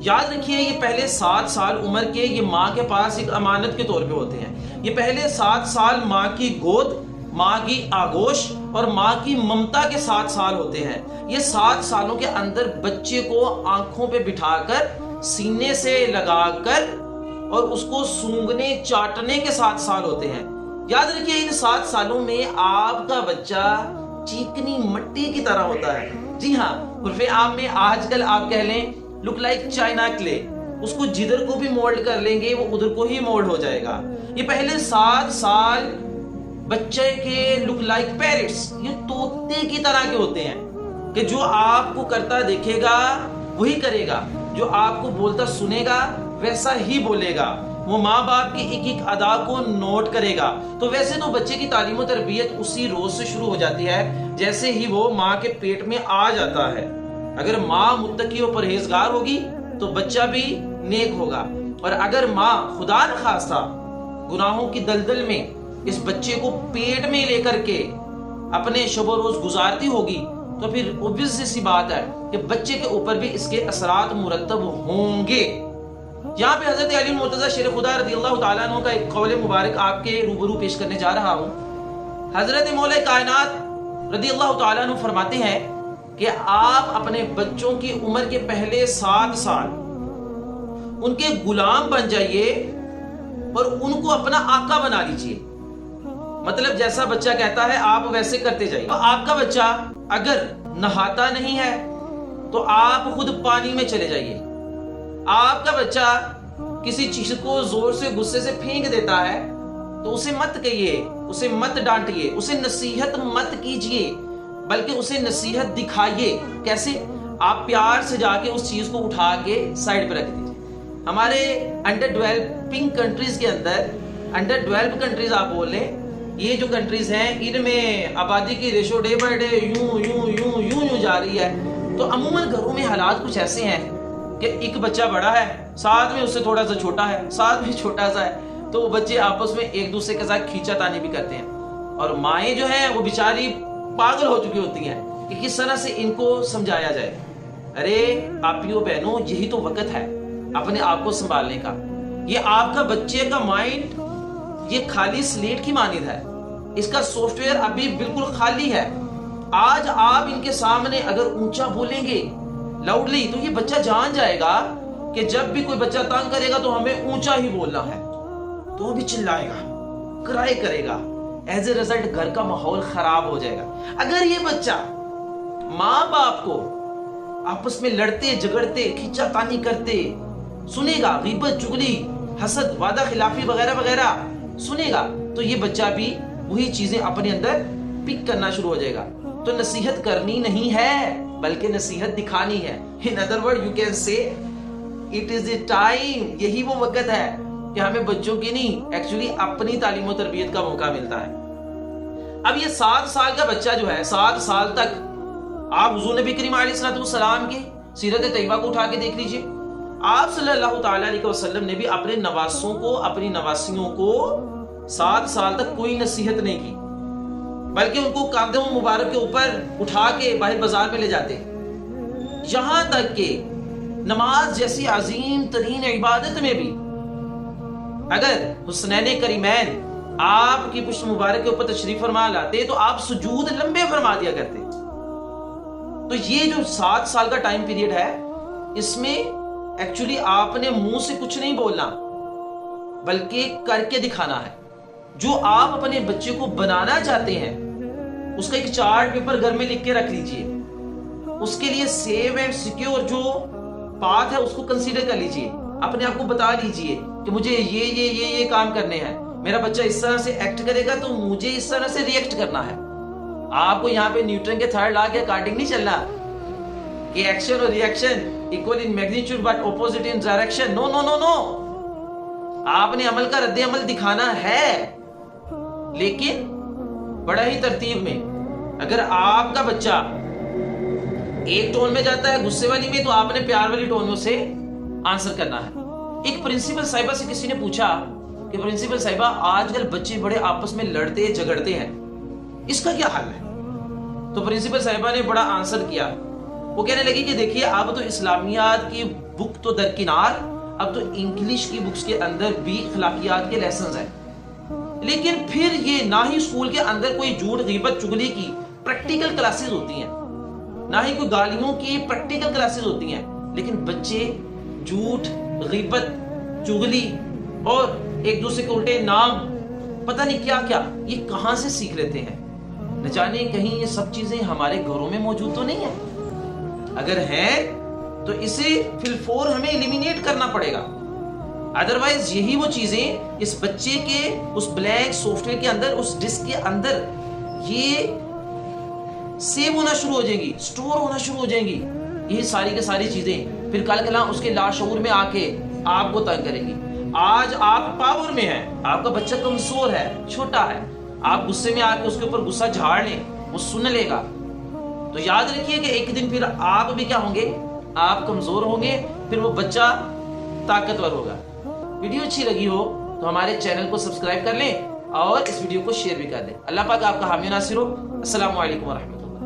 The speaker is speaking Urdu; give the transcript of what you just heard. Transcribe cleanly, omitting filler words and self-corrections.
یاد رکھیے یہ پہلے 7 سال عمر کے یہ ماں کے پاس ایک امانت کے طور پہ ہوتے ہیں. یہ پہلے 7 سال ماں کی گود، ماں کی آغوش اور ماں کی ممتا کے 7 سال ہوتے ہیں. یہ 7 سالوں کے اندر بچے کو آنکھوں پہ بٹھا کر، سینے سے لگا کر اور اس کو سونگنے چاٹنے کے 7 سال ہوتے ہیں. یاد رکھیے ان 7 سالوں میں آپ کا بچہ چیکنی مٹی کی طرح ہوتا ہے. جی ہاں، عرف عام میں آج کل آپ کہہ لیں لک لائک چائنا کلے، اس کو جدھر کو بھی مولڈ کر لیں گے وہ ادھر کو ہی مولڈ ہو جائے گا. یہ پہلے 7 سال بچے کے لک لائک پیرٹس، یہ طوطے کی طرح کے ہوتے ہیں کہ جو آپ کو کرتا دیکھے گا وہی کرے گا، جو آپ کو بولتا سنے گا ویسا ہی بولے گا، وہ ماں باپ کی ایک ایک ادا کو نوٹ کرے گا. تو ویسے تو بچے کی تعلیم و تربیت اسی روز سے شروع ہو جاتی ہے جیسے ہی وہ ماں کے پیٹ میں آ جاتا ہے. اگر ماں متقی و پرہیزگار ہوگی تو بچہ بھی نیک ہوگا، اور اگر ماں خدا نخواستہ گناہوں کی دلدل میں اس بچے کو پیٹ میں لے کر کے اپنے شب و روز گزارتی ہوگی تو پھر obvious سی بات ہے کہ بچے کے اوپر بھی اس کے اثرات مرتب ہوں گے. یہاں پہ حضرت علی المرتضی شیر خدا رضی اللہ تعالیٰ عنہ کا ایک قول مبارک آپ کے روبرو پیش کرنے جا رہا ہوں. حضرت مولا کائنات رضی اللہ تعالیٰ عنہ فرماتے ہیں کہ آپ اپنے بچوں کی عمر کے پہلے 7 سال ان کے غلام بن جائیے اور ان کو اپنا آقا بنا لیجئے. مطلب جیسا بچہ کہتا ہے آپ ویسے کرتے جائیے. آپ کا بچہ اگر نہاتا نہیں ہے تو آپ خود پانی میں چلے جائیے. آپ کا بچہ کسی چیز کو زور سے غصے سے پھینک دیتا ہے تو اسے مت کہیے، اسے مت ڈانٹیے، اسے نصیحت مت کیجیے، بلکہ اسے نصیحت دکھائیے. کیسے؟ آپ پیار سے جا کے اس چیز کو اٹھا کے سائڈ پہ رکھ دیجیے. ہمارے انڈر ڈیولپنگ کنٹریز کے اندر، انڈر ڈیولپ کنٹریز آپ بول لیں، یہ جو کنٹریز ہیں ان میں آبادی کی ریشو ڈے بائی ڈے یوں جا رہی ہے. تو عموماً گھروں میں حالات کچھ ایسے ہیں کہ ایک بچہ بڑا ہے، ساتھ میں اس سے تھوڑا سا چھوٹا ہے، ساتھ میں چھوٹا سا ہے، تو وہ بچے آپس میں ایک دوسرے کے ساتھ کھینچا تانی بھی کرتے ہیں. اور مائیں جو ہیں وہ بیچاری پاگل ہو چکی ہوتی ہیں کہ کس طرح سے ان کو سمجھایا جائے. ارے آپیو بہنوں، یہی تو وقت ہے اپنے آپ کو سنبھالنے کا. یہ آپ کا بچے کا مائنڈ یہ خالی سلیٹ کی مانند ہے، اس کا سافٹ ویئر ابھی بالکل خالی ہے. آج آپ ان کے سامنے اگر اونچا بولیں گے لاؤڈلی تو یہ بچہ جان جائے گا کہ جب بھی کوئی بچہ تنگ کرے گا تو ہمیں اونچا ہی بولنا ہے، تو وہ بھی چلائے گا، کرائے کرے گا. ایز اے ریزلٹ گھر کا ماحول خراب ہو جائے گا. اگر یہ بچہ ماں باپ کو آپس میں لڑتے جھگڑتے کھینچا تانی کرتے سنے گا، غیبت چغلی حسد وعدہ خلافی وغیرہ وغیرہ سنے گا، تو یہ بچہ بھی وہی چیزیں اپنے اندر پک کرنا شروع ہو جائے گا. تو نصیحت کرنی نہیں ہے بلکہ نصیحت دکھانی ہے. In other words you can say it is the time. یہی وہ وقت ہے کہ ہمیں بچوں کی نہیں ایکچولی اپنی تعلیم و تربیت کا موقع ملتا ہے. اب یہ 7 سال کا بچہ جو ہے 7 سال تک آپ حضور نبی کریم علیہ السلام کی سیرت طیبہ کو اٹھا کے دیکھ لیجئے. آپ صلی اللہ تعالیٰ علیہ وسلم نے بھی اپنے نواسوں کو، اپنی نواسیوں کو 7 سال تک کوئی نصیحت نہیں کی، بلکہ ان کو کاندھوں مبارک کے اوپر اٹھا کے باہر بازار میں لے جاتے. یہاں تک کہ نماز جیسی عظیم ترین عبادت میں بھی اگر حسنین کریمین آپ کی پشت مبارک کے اوپر تشریف فرما لاتے تو آپ سجود لمبے فرما دیا کرتے. تو یہ جو 7 سال کا ٹائم پیریڈ ہے اس میں ایکچولی آپ نے منہ سے کچھ نہیں بولنا بلکہ کر کے دکھانا ہے. جو آپ اپنے بچے کو بنانا چاہتے ہیں اس کا ایک چارٹ پیپر گھر میں لکھ کے رکھ لیجئے. اس کے لیے سیو اینڈ سیکیور جو پاتھ ہے اس کو کنسیڈر کر لیجئے. اپنے آپ کو بتا لیجئے کہ مجھے یہ کام کرنے ہیں. میرا بچہ اس طرح سے ایکٹ کرے گا تو مجھے اس طرح سے ری ایکٹ کرنا ہے. آپ کو یہاں پہ نیوٹن کے تھرڈ لا کے اکارڈنگ نہیں چلنا کہ ایکشن اور ری action equal in magnitude but opposite in direction. No no no no. آپ نے عمل کا رد عمل دکھانا ہے لیکن بڑا ہی ترتیب میں. اگر آپ کا بچہ ایک ٹون میں جاتا ہے غصے والی میں تو آپ نے پیار والی ٹون میں اسے آنسر کرنا ہے. ایک پرنسپل صاحبہ سے کسی نے پوچھا کہ پرنسپل صاحبہ آج کل بچے بڑے آپس میں لڑتے جھگڑتے ہیں، اس کا کیا حل ہے؟ تو پرنسپل صاحبہ نے بڑا آنسر کیا. وہ کہنے لگی کہ دیکھیے اب تو اسلامیات کی بک تو درکنار، اب تو انگلش کی بکس کے اندر بھی اخلاقیات کے لیسنز ہیں، لیکن پھر یہ نہ ہی اسکول کے اندر کوئی جھوٹ غیبت چغلی کی پریکٹیکل کلاسز ہوتی ہیں، نہ ہی کوئی گالیوں کی پریکٹیکل کلاسز ہوتی ہیں، لیکن بچے جھوٹ غیبت چغلی اور ایک دوسرے کے الٹے نام پتہ نہیں کیا کیا یہ کہاں سے سیکھ لیتے ہیں؟ نہ جانے کہیں یہ سب چیزیں ہمارے گھروں میں موجود تو نہیں ہیں؟ اگر ہیں تو اسے فی الفور ہمیں ایلیمینیٹ کرنا پڑے گا، ادروائز یہی وہ چیزیں اس بچے کے اس بلینک سافٹ ویئر کے اندر، اس ڈسک کے اندر یہ سیو ہونا شروع ہو جائیں گی، سٹور ہونا شروع ہو جائیں گی، یہ ساری کی ساری چیزیں پھر کل کلا اس کے لاشعور میں آ کے آپ کو تنگ کریں گی۔ آج آپ پاور میں ہیں، آپ کا بچہ کمزور ہے، چھوٹا ہے، آپ غصے میں آ کے اس کے اوپر غصہ جھاڑ لیں، وہ سن لے گا، تو یاد رکھیے کہ ایک دن پھر آپ بھی کیا ہوں گے؟ آپ کمزور ہوں گے، پھر وہ بچہ طاقتور ہوگا۔ ویڈیو اچھی لگی ہو تو ہمارے چینل کو سبسکرائب کر لیں اور اس ویڈیو کو شیئر بھی کر دیں۔ اللہ پاک آپ کا حامی و ناصر ہو۔ السلام علیکم ورحمۃ اللہ۔